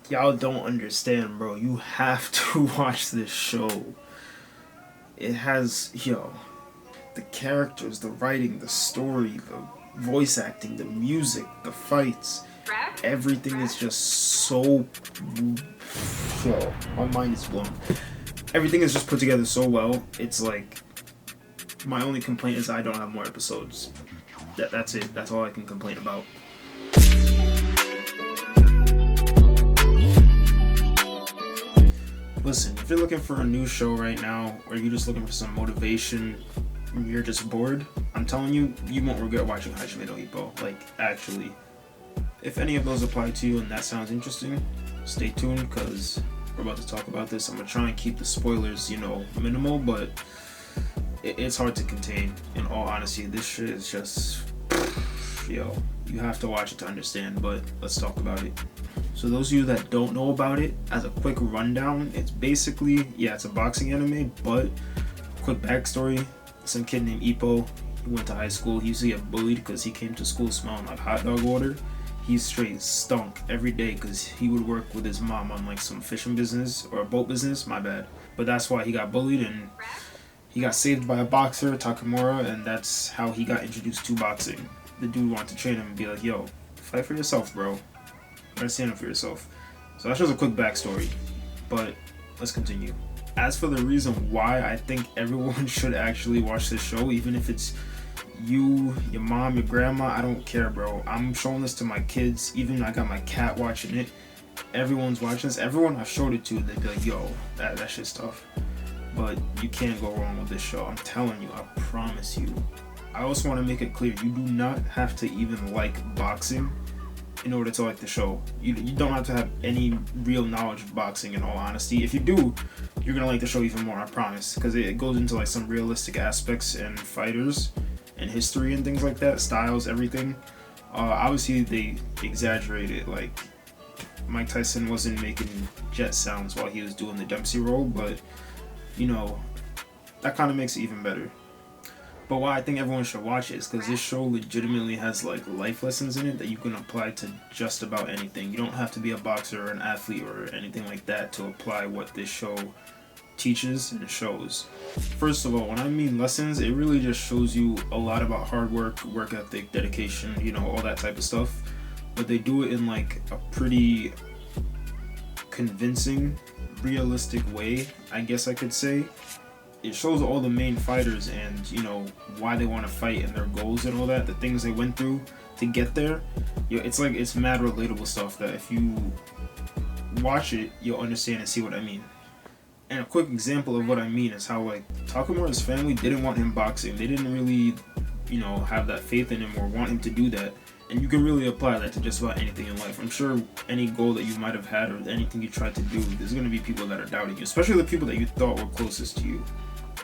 Y'all don't understand, bro. You have to watch this show. It has, the characters, the writing, the story, the voice acting, the music, the fights. Everything is just so. Yo, my mind is blown. Everything is just put together so well. It's like. My only complaint is I don't have more episodes. That's it. That's all I can complain about. Listen, if you're looking for a new show right now, or you're just looking for some motivation, and you're just bored, I'm telling you, you won't regret watching Hajime no Ippo. Like, actually. If any of those apply to you and that sounds interesting, stay tuned, because we're about to talk about this. I'm going to try and keep the spoilers, minimal, but it's hard to contain. In all honesty, this shit is just... you have to watch it to understand, but let's talk about it. So those of you that don't know about it, as a quick rundown, it's basically, it's a boxing anime, but quick backstory, some kid named Ippo, he went to high school, he used to get bullied because he came to school smelling like hot dog water. He straight stunk every day because he would work with his mom on like some fishing business, or a boat business, my bad. But that's why he got bullied, and he got saved by a boxer, Takamura, and that's how he got introduced to boxing. The dude wanted to train him and be like, yo, fight for yourself, bro. You gotta stand up for yourself. So that's just a quick backstory, but let's continue. As for the reason why I think everyone should actually watch this show, even if it's you, your mom, your grandma, I don't care, bro. I'm showing this to my kids. Even I got my cat watching it. Everyone's watching this. Everyone I've showed it to, they'd be like, yo, that shit's tough. But you can't go wrong with this show. I'm telling you, I promise you. I also want to make it clear, you do not have to even like boxing in order to like the show. You don't have to have any real knowledge of boxing, in all honesty. If you do, you're gonna like the show even more, I promise, because it goes into like some realistic aspects and fighters and history and things like that, styles, everything. Obviously they exaggerate it, like Mike Tyson wasn't making jet sounds while he was doing the Dempsey role, but that kind of makes it even better. But why I think everyone should watch it is because this show legitimately has like life lessons in it that you can apply to just about anything. You don't have to be a boxer or an athlete or anything like that to apply what this show teaches and shows. First of all, when I mean lessons, it really just shows you a lot about hard work, work ethic, dedication, all that type of stuff. But they do it in like a pretty convincing, realistic way, I guess I could say. It shows all the main fighters and why they want to fight and their goals and all that, the things they went through to get there. It's mad relatable stuff that if you watch it, you'll understand and see what I mean. And a quick example of what I mean is how like Takamura's family didn't want him boxing. They didn't really have that faith in him or want him to do that. And you can really apply that to just about anything in life. I'm sure any goal that you might have had or anything you tried to do, there's going to be people that are doubting you, especially the people that you thought were closest to you.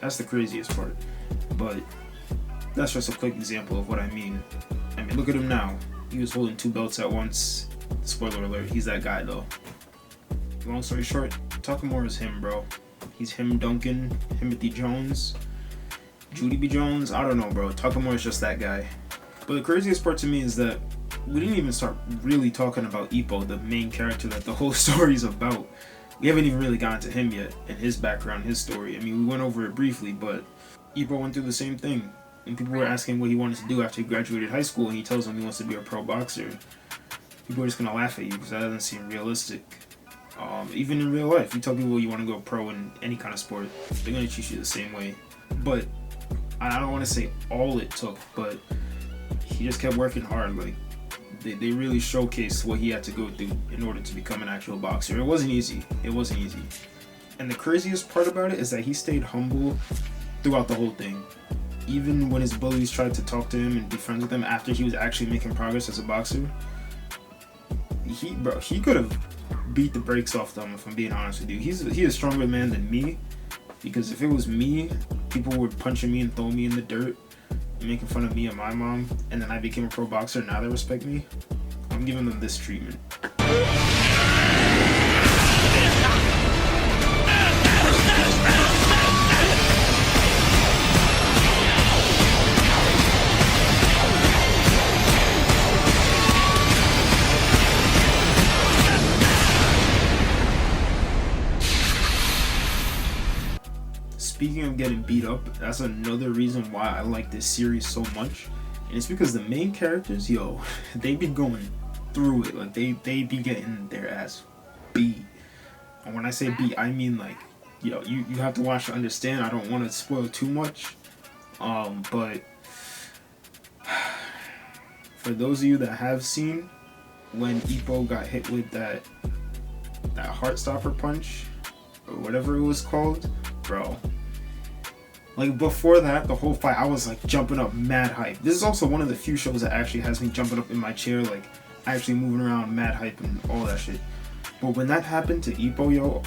That's the craziest part. But that's just a quick example of what I mean. I mean, look at him now. He was holding 2 belts at once. Spoiler alert, he's that guy though. Long story short, Takamura is him, bro. He's him, Duncan, Timothy Jones, Judy B. Jones. I don't know, bro. Takamura is just that guy. But the craziest part to me is that we didn't even start really talking about Ippo, the main character that the whole story is about. We haven't even really gotten to him yet and his background, his story. I mean, we went over it briefly, but Ippo went through the same thing. And people were asking what he wanted to do after he graduated high school, and he tells them he wants to be a pro boxer. People are just going to laugh at you because that doesn't seem realistic. Even in real life, you tell people you want to go pro in any kind of sport, they're going to treat you the same way. But I don't want to say all it took, but he just kept working hard. Like they really showcased what he had to go through in order to become an actual boxer. It wasn't easy. And the craziest part about it is that he stayed humble throughout the whole thing. Even when his bullies tried to talk to him and be friends with him after he was actually making progress as a boxer, he could have beat the brakes off them, if I'm being honest with you. He's a stronger man than me, because if it was me, people were punching me and throwing me in the dirt and making fun of me and my mom, and then I became a pro boxer, now they respect me. I'm giving them this treatment. speaking of getting beat up, that's another reason why I like this series so much. And it's because the main characters, yo, they be going through it. Like, they be getting their ass beat. And when I say beat, I mean, like, yo, you have to watch to understand. I don't want to spoil too much. But for those of you that have seen when Ippo got hit with that heart stopper punch, or whatever it was called, bro. Like, before that, the whole fight, I was like jumping up mad hype. This is also one of the few shows that actually has me jumping up in my chair, like actually moving around mad hype and all that shit. But when that happened to Ippo,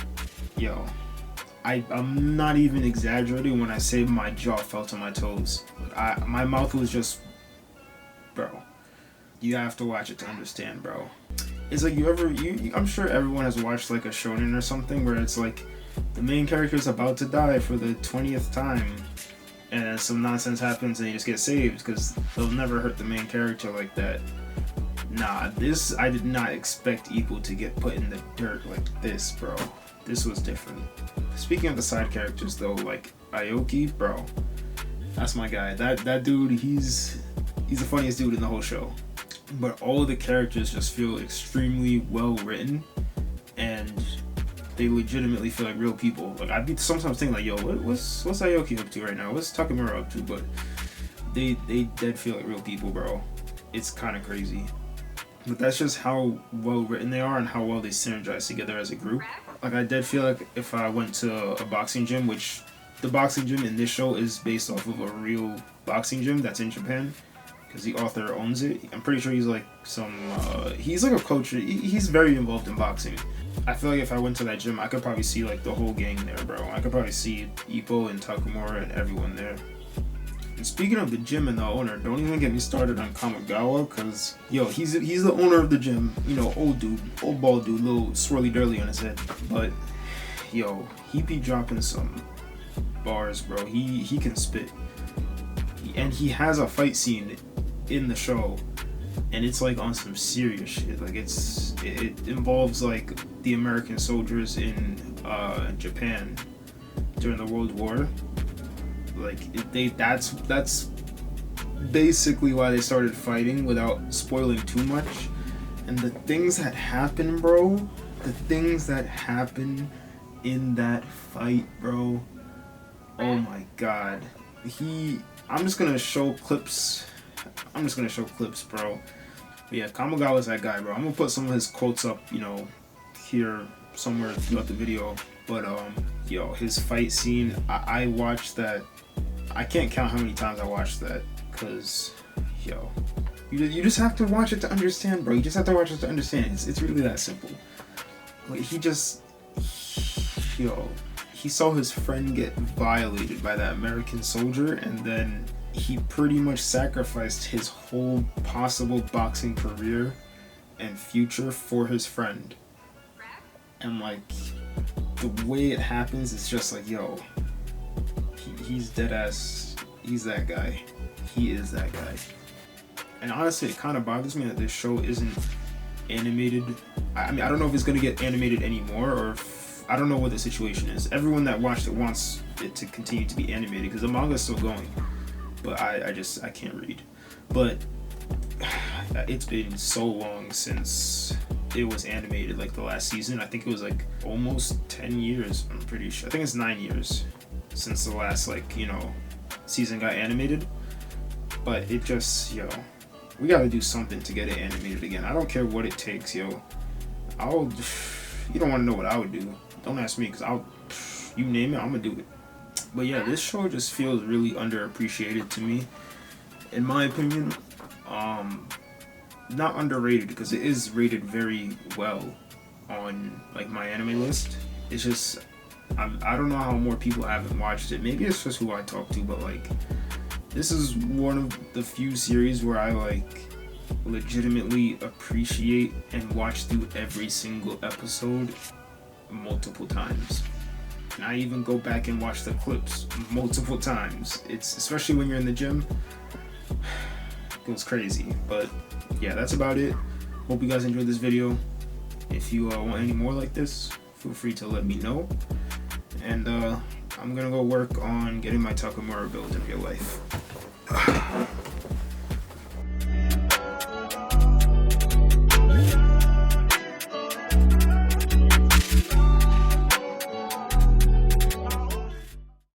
yo, I'm not even exaggerating when I say my jaw fell to my toes. My mouth was just, bro. You have to watch it to understand, bro. It's like I'm sure everyone has watched like a shonen or something where it's like the main character is about to die for the 20th time, and some nonsense happens and he just gets saved because they'll never hurt the main character like that. Nah, I did not expect Ippo to get put in the dirt like this, bro. This was different. Speaking of the side characters though, like Aoki, bro, that's my guy. That dude, he's the funniest dude in the whole show. But all of the characters just feel extremely well written, and they legitimately feel like real people. Like, I'd be sometimes thinking like, yo, what's Aoki up to right now? What's Takemura up to? But they dead feel like real people, bro. It's kind of crazy. But that's just how well written they are and how well they synergize together as a group. Like, I did feel like if I went to a boxing gym, which the boxing gym in this show is based off of a real boxing gym that's in Japan, because the author owns it. I'm pretty sure he's like he's like a coach. He's very involved in boxing. I feel like if I went to that gym, I could probably see like the whole gang there, bro. I could probably see Ippo and Takemura and everyone there. And speaking of the gym and the owner, don't even get me started on Kamigawa, because yo, he's the owner of the gym. You know, old dude, old bald dude, little swirly dirly on his head. But yo, he be dropping some bars, bro. He can spit, and he has a fight scene in the show, and it's like on some serious shit. Like, it involves like the American soldiers in Japan during the World War. Like, that's basically why they started fighting, without spoiling too much. And the things that happen, bro, the things that happen in that fight, bro, oh my god. I'm just gonna show clips, bro. But yeah, Kamigawa's that guy, bro. I'm gonna put some of his quotes up, you know, here somewhere throughout the video. But yo, his fight scene, I watched that. I can't count how many times I watched that, cause yo, you just have to watch it to understand, bro. You just have to watch it to understand. It's really that simple. Like, he saw his friend get violated by that American soldier, and then he pretty much sacrificed his whole possible boxing career and future for his friend. And like, the way it happens is just like, yo, he's dead ass. He's that guy. He is that guy. And honestly, it kind of bothers me that this show isn't animated. I mean, I don't know if it's gonna get animated anymore, or if, I don't know what the situation is. Everyone that watched it wants it to continue to be animated because the manga's still going. But I can't read. But it's been so long since it was animated, like the last season. I think it was like almost 10 years, I'm pretty sure. I think it's 9 years since the last, like, you know, season got animated. But it just, yo, we gotta do something to get it animated again. I don't care what it takes, yo. You don't wanna know what I would do. Don't ask me, because you name it, I'm gonna do it. But yeah, this show just feels really underappreciated to me, in my opinion. Not underrated, because it is rated very well on like my anime list. It's just, I don't know how more people haven't watched it. Maybe it's just who I talk to, but like, this is one of the few series where I like legitimately appreciate and watch through every single episode multiple times. And I even go back and watch the clips multiple times. It's, especially when you're in the gym, it goes crazy. But yeah, that's about it. Hope you guys enjoyed this video. If you want any more like this, feel free to let me know. And I'm gonna go work on getting my Takamura build in real life.